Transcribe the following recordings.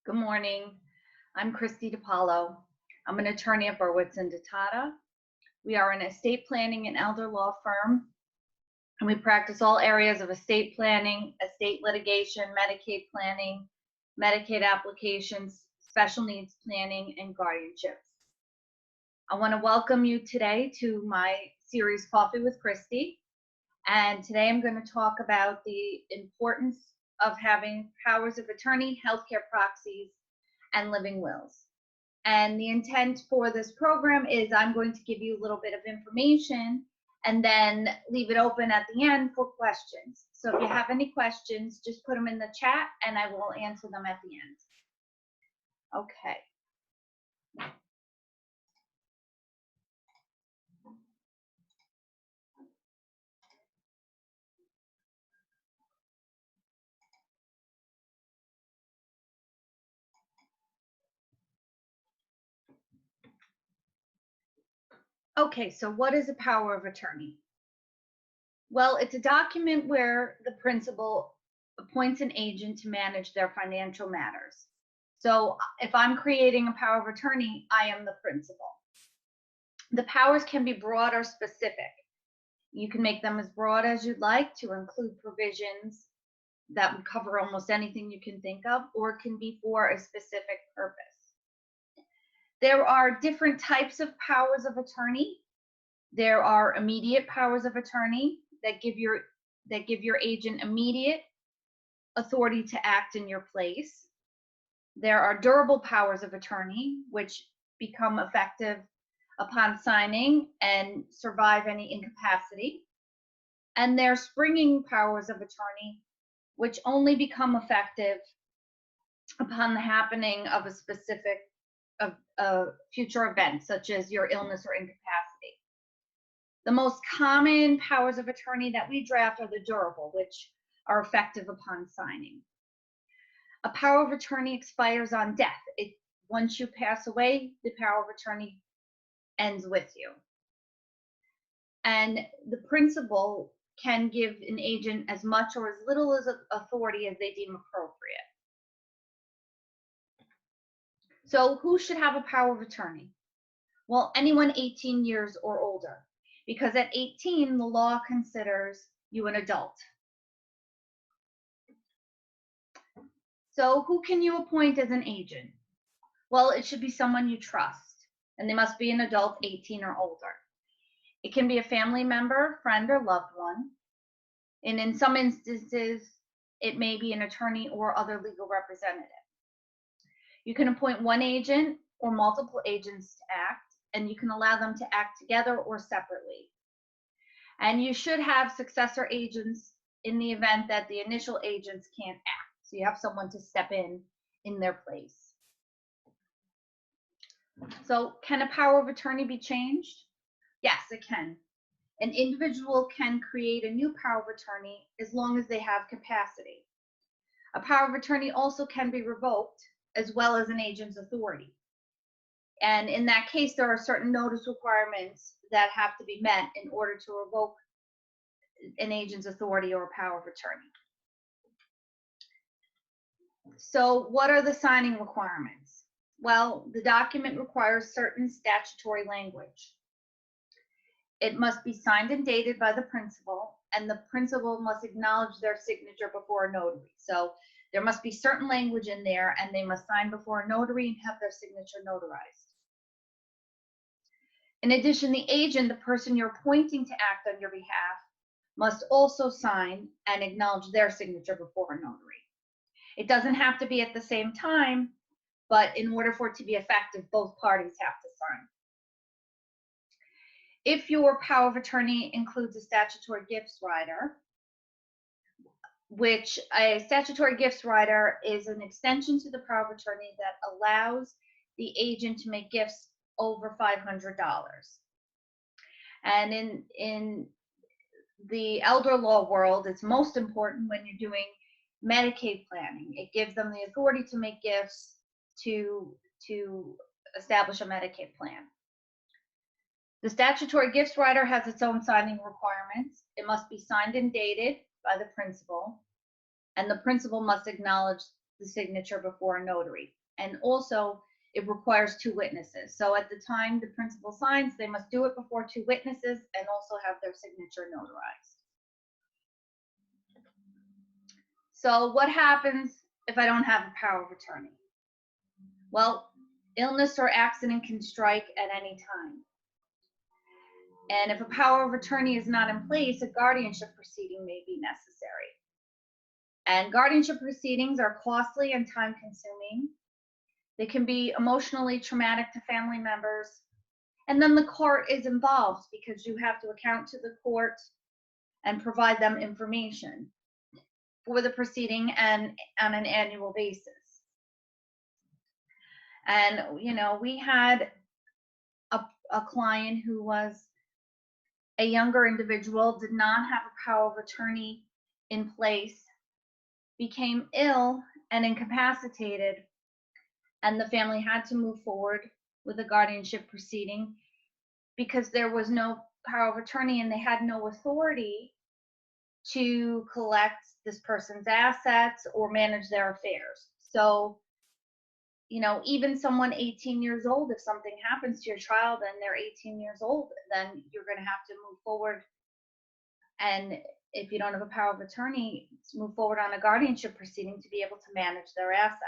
Good morning. I'm Kristi DiPaolo. I'm an attorney at Berwitz DiTata. We are an estate planning and elder law firm, and we practice all areas of estate planning, estate litigation, Medicaid planning, Medicaid applications, special needs planning, and guardianships. I want to welcome you today to my series Coffee with Kristi. And today I'm going to talk about the importance of having powers of attorney, healthcare proxies, and living wills. And the intent for this program is I'm going to give you a little bit of information and then leave it open at the end for questions. So if you have any questions, just put them in the chat and I will answer them at the end. Okay. Okay, so what is a power of attorney? Well, it's a document where the principal appoints an agent to manage their financial matters. So if I'm creating a power of attorney, I am the principal. The powers can be broad or specific. You can make them as broad as you'd like to include provisions that would cover almost anything you can think of, or it can be for a specific purpose. There are different types of powers of attorney. There are immediate powers of attorney that give your agent immediate authority to act in your place. There are durable powers of attorney, which become effective upon signing and survive any incapacity. And there are springing powers of attorney, which only become effective upon the happening of a specific future event, such as your illness or incapacity. The most common powers of attorney that we draft are the durable, which are effective upon signing. A power of attorney expires on death. Once you pass away, the power of attorney ends with you. And the principal can give an agent as much or as little as authority as they deem appropriate. So who should have a power of attorney? Well, anyone 18 years or older, because at 18, the law considers you an adult. So who can you appoint as an agent? Well, it should be someone you trust, and they must be an adult 18 or older. It can be a family member, friend, or loved one. And in some instances, it may be an attorney or other legal representative. You can appoint one agent or multiple agents to act, and you can allow them to act together or separately. And you should have successor agents in the event that the initial agents can't act. So you have someone to step in their place. So can a power of attorney be changed? Yes, it can. An individual can create a new power of attorney as long as they have capacity. A power of attorney also can be revoked, as well as an agent's authority. And in that case, there are certain notice requirements that have to be met in order to revoke an agent's authority or power of attorney. So what are the signing requirements? Well, the document requires certain statutory language. It must be signed and dated by the principal, and the principal must acknowledge their signature before a notary. So there must be certain language in there, and they must sign before a notary and have their signature notarized. In addition, the agent, the person you're appointing to act on your behalf, must also sign and acknowledge their signature before a notary. It doesn't have to be at the same time, but in order for it to be effective, both parties have to sign. If your power of attorney includes a statutory gifts rider, which a statutory gifts rider is an extension to the power of attorney that allows the agent to make gifts over $500. And in the elder law world, it's most important when you're doing Medicaid planning. It gives them the authority to make gifts to establish a Medicaid plan. The statutory gifts rider has its own signing requirements. It must be signed and dated by the principal, and the principal must acknowledge the signature before a notary. And also, it requires 2 witnesses. So at the time the principal signs, they must do it before 2 witnesses and also have their signature notarized. So what happens if I don't have a power of attorney? Well, illness or accident can strike at any time. And if a power of attorney is not in place, a guardianship proceeding may be necessary. And guardianship proceedings are costly and time consuming. They can be emotionally traumatic to family members. And then the court is involved because you have to account to the court and provide them information for the proceeding and on an annual basis. And, you know, we had a client who was a younger individual, did not have a power of attorney in place, became ill and incapacitated, and the family had to move forward with a guardianship proceeding because there was no power of attorney and they had no authority to collect this person's assets or manage their affairs. So, you know, even someone 18 years old, if something happens to your child and they're 18 years old, then you're going to have to move forward. And if you don't have a power of attorney, move forward on a guardianship proceeding to be able to manage their assets.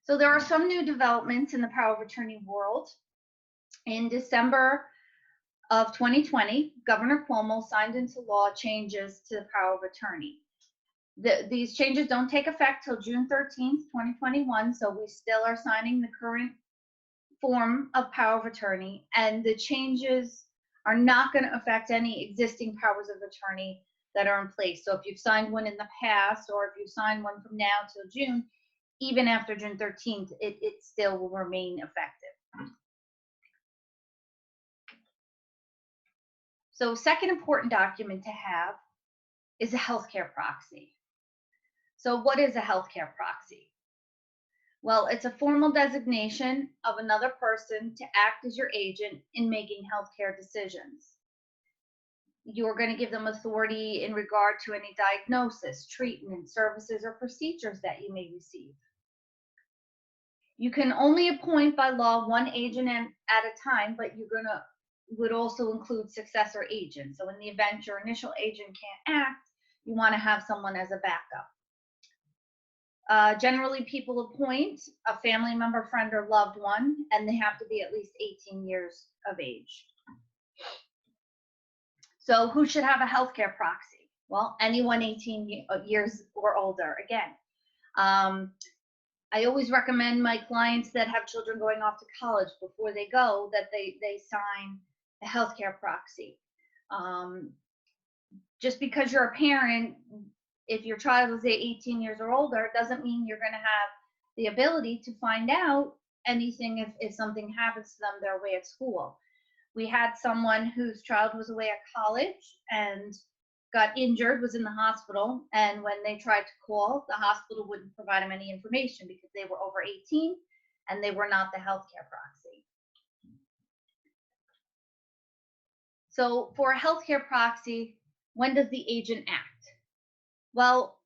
So there are some new developments in the power of attorney world. In December of 2020, Governor Cuomo signed into law changes to the power of attorney. These changes don't take effect till June 13th, 2021, so we still are signing the current form of power of attorney, and the changes are not going to affect any existing powers of attorney that are in place. So if you've signed one in the past, or if you sign one from now till June, even after June 13th, it still will remain effective. So second important document to have is a healthcare proxy. So what is a healthcare proxy? Well, it's a formal designation of another person to act as your agent in making healthcare decisions. You're going to give them authority in regard to any diagnosis, treatment, services, or procedures that you may receive. You can only appoint by law one agent at a time, but would also include successor agents. So in the event your initial agent can't act, you want to have someone as a backup. Generally, people appoint a family member, friend, or loved one, and they have to be at least 18 years of age. So who should have a healthcare proxy? Well, anyone 18 years or older. Again, I always recommend my clients that have children going off to college before they go that they sign a healthcare proxy. Just because you're a parent, if your child is 18 years or older, doesn't mean you're going to have the ability to find out anything if something happens to them, they're away at school. We had someone whose child was away at college and got injured, was in the hospital, and when they tried to call, the hospital wouldn't provide them any information because they were over 18 and they were not the healthcare proxy. So for a healthcare proxy, when does the agent act? Well,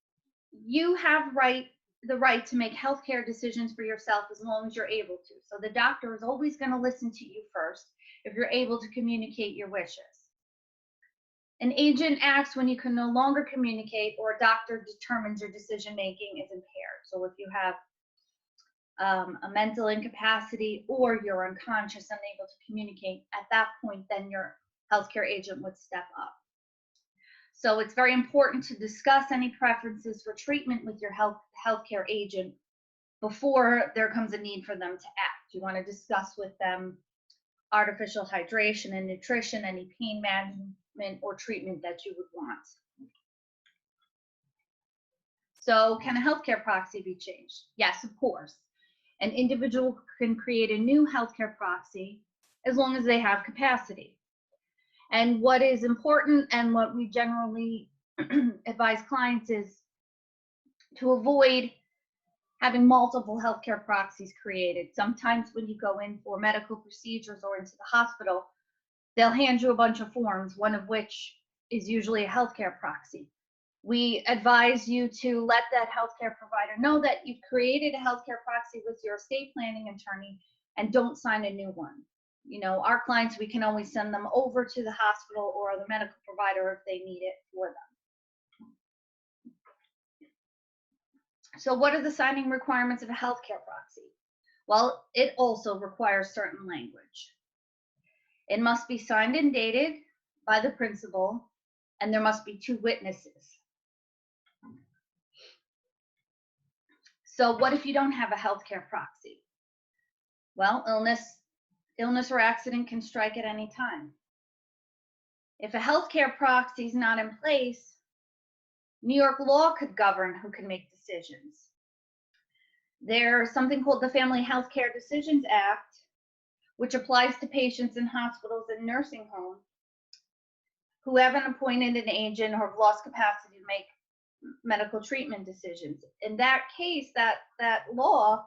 you have the right to make healthcare decisions for yourself as long as you're able to. So the doctor is always going to listen to you first if you're able to communicate your wishes. An agent acts when you can no longer communicate or a doctor determines your decision making is impaired. So if you have a mental incapacity or you're unconscious, unable to communicate, at that point, then your healthcare agent would step up. So it's very important to discuss any preferences for treatment with your healthcare agent before there comes a need for them to act. You want to discuss with them artificial hydration and nutrition, any pain management or treatment that you would want. So can a healthcare proxy be changed? Yes, of course. An individual can create a new healthcare proxy as long as they have capacity. And what is important and what we generally advise clients is to avoid having multiple healthcare proxies created. Sometimes when you go in for medical procedures or into the hospital, they'll hand you a bunch of forms, one of which is usually a healthcare proxy. We advise you to let that healthcare provider know that you've created a healthcare proxy with your estate planning attorney and don't sign a new one. You know, our clients, we can always send them over to the hospital or the medical provider if they need it for them. So what are the signing requirements of a healthcare proxy? Well, it also requires certain language. It must be signed and dated by the principal, and there must be 2 witnesses. So what if you don't have a healthcare proxy? Well, illness or accident can strike at any time. If a healthcare proxy is not in place, New York law could govern who can make decisions. There's something called the Family Healthcare Decisions Act, which applies to patients in hospitals and nursing homes who haven't appointed an agent or have lost capacity to make medical treatment decisions. In that case, that law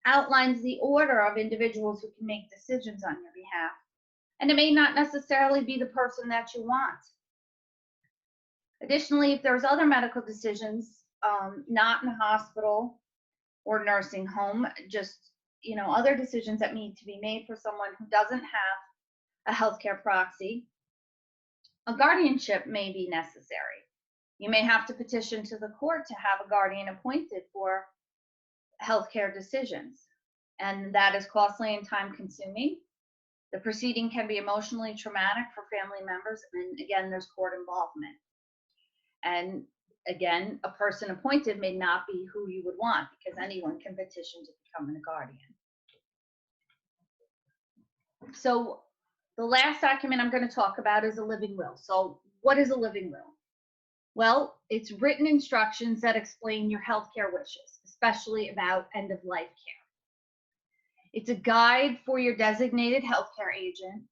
outlines the order of individuals who can make decisions on your behalf. And it may not necessarily be the person that you want. Additionally, if there's other medical decisions, not in a hospital or nursing home, just, you know, other decisions that need to be made for someone who doesn't have a healthcare proxy, a guardianship may be necessary. You may have to petition to the court to have a guardian appointed for healthcare decisions, and that is costly and time consuming. The proceeding can be emotionally traumatic for family members, and again, there's court involvement. And again, a person appointed may not be who you would want, because anyone can petition to become a guardian. So the last document I'm going to talk about is a living will. So what is a living will? Well, it's written instructions that explain your healthcare wishes, especially about end-of-life care. It's a guide for your designated healthcare agent,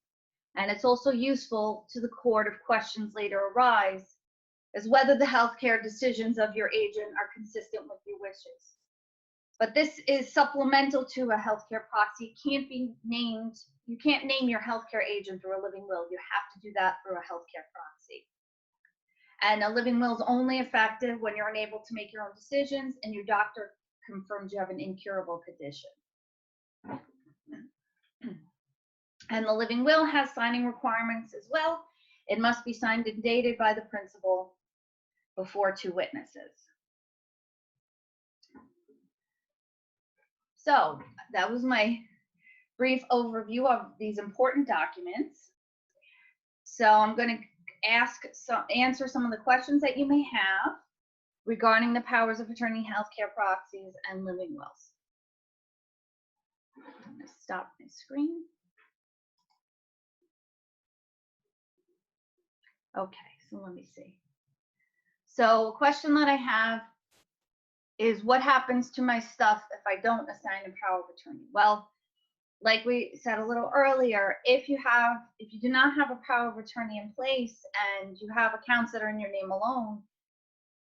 and it's also useful to the court if questions later arise as whether the healthcare decisions of your agent are consistent with your wishes. But this is supplemental to a healthcare proxy. You can't name your healthcare agent through a living will. You have to do that through a healthcare proxy. And a living will is only effective when you're unable to make your own decisions and your doctor confirms you have an incurable condition. And the living will has signing requirements as well. It must be signed and dated by the principal before 2 witnesses. So that was my brief overview of these important documents. So I'm going to answer some of the questions that you may have regarding the powers of attorney, healthcare proxies, and living wills. I'm going to stop my screen. Okay, so let me see. So a question that I have is, what happens to my stuff if I don't assign a power of attorney? Well, like we said a little earlier, if you do not have a power of attorney in place and you have accounts that are in your name alone,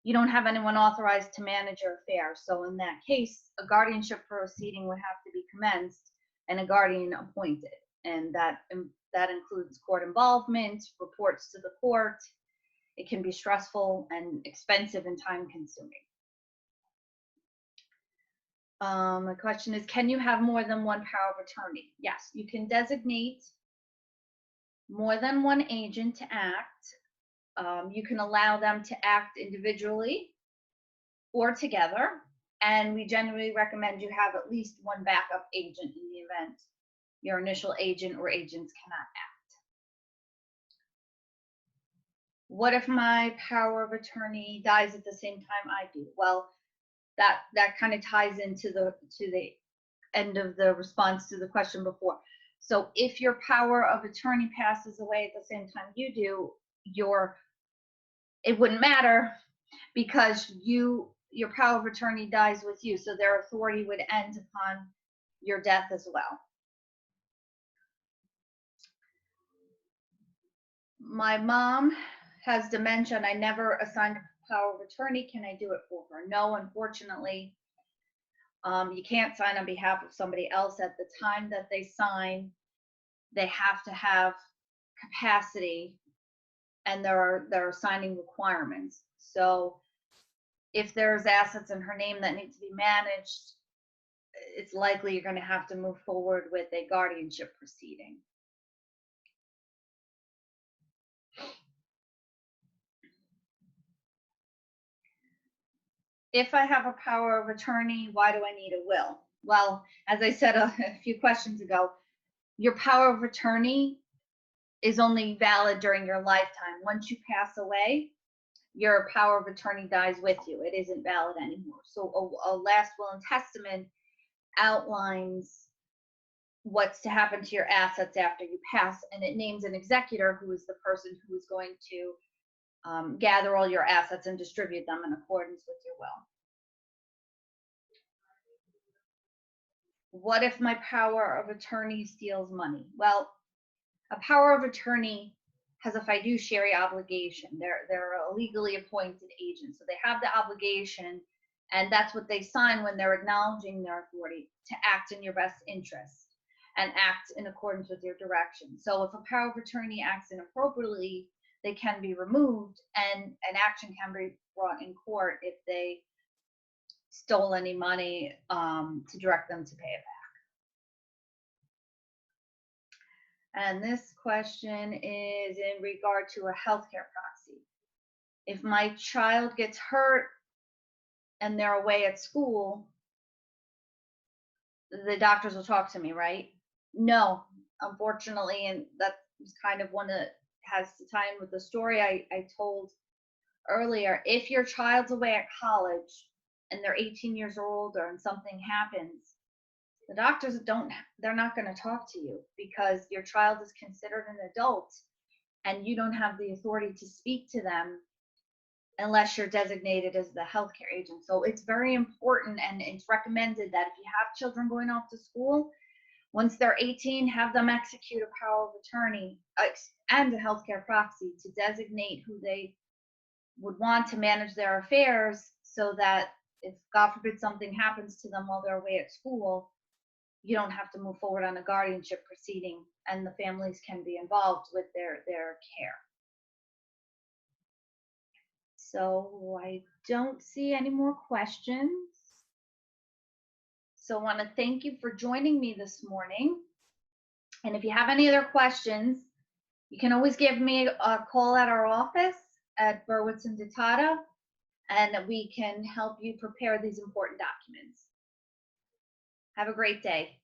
you don't have anyone authorized to manage your affairs. So in that case, a guardianship proceeding would have to be commenced and a guardian appointed. And that includes court involvement, reports to the court. It can be stressful and expensive and time consuming. The question is, can you have more than one power of attorney? Yes, you can designate more than one agent to act. You can allow them to act individually or together. And we generally recommend you have at least one backup agent in the event your initial agent or agents cannot act. What if my power of attorney dies at the same time I do? Well, that kind of ties into the end of the response to the question before. So if your power of attorney passes away at the same time you do, it wouldn't matter, because your power of attorney dies with you, so their authority would end upon your death as well. My mom has dementia and I never assigned a power of attorney. Can I do it for her? No, unfortunately. You can't sign on behalf of somebody else. At the time that they sign, they have to have capacity and there are signing requirements. So if there's assets in her name that need to be managed, it's likely you're going to have to move forward with a guardianship proceeding. If I have a power of attorney, why do I need a will? Well, as I said a few questions ago, your power of attorney is only valid during your lifetime. Once you pass away, your power of attorney dies with you. It isn't valid anymore. So a last will and testament outlines what's to happen to your assets after you pass, and it names an executor, who is the person who is going to gather all your assets and distribute them in accordance with your will. What if my power of attorney steals money? Well, a power of attorney has a fiduciary obligation. They're a legally appointed agent, so they have the obligation, and that's what they sign when they're acknowledging their authority to act in your best interest and act in accordance with your direction. So if a power of attorney acts inappropriately, they can be removed, and an action can be brought in court if they stole any money to direct them to pay it back. And this question is in regard to a healthcare proxy. If my child gets hurt and they're away at school, the doctors will talk to me, right? No, unfortunately, and that's kind of one that has to tie in with the story I told earlier. If your child's away at college and they're 18 years or older and something happens, the doctors they're not going to talk to you, because your child is considered an adult and you don't have the authority to speak to them unless you're designated as the healthcare agent. So it's very important, and it's recommended that if you have children going off to school, once they're 18, have them execute a power of attorney and a healthcare proxy to designate who they would want to manage their affairs, so that if, God forbid, something happens to them while they're away at school, you don't have to move forward on a guardianship proceeding, and the families can be involved with their care. So I don't see any more questions. So I want to thank you for joining me this morning. And if you have any other questions, you can always give me a call at our office at Berwitz DiTata, and we can help you prepare these important documents. Have a great day.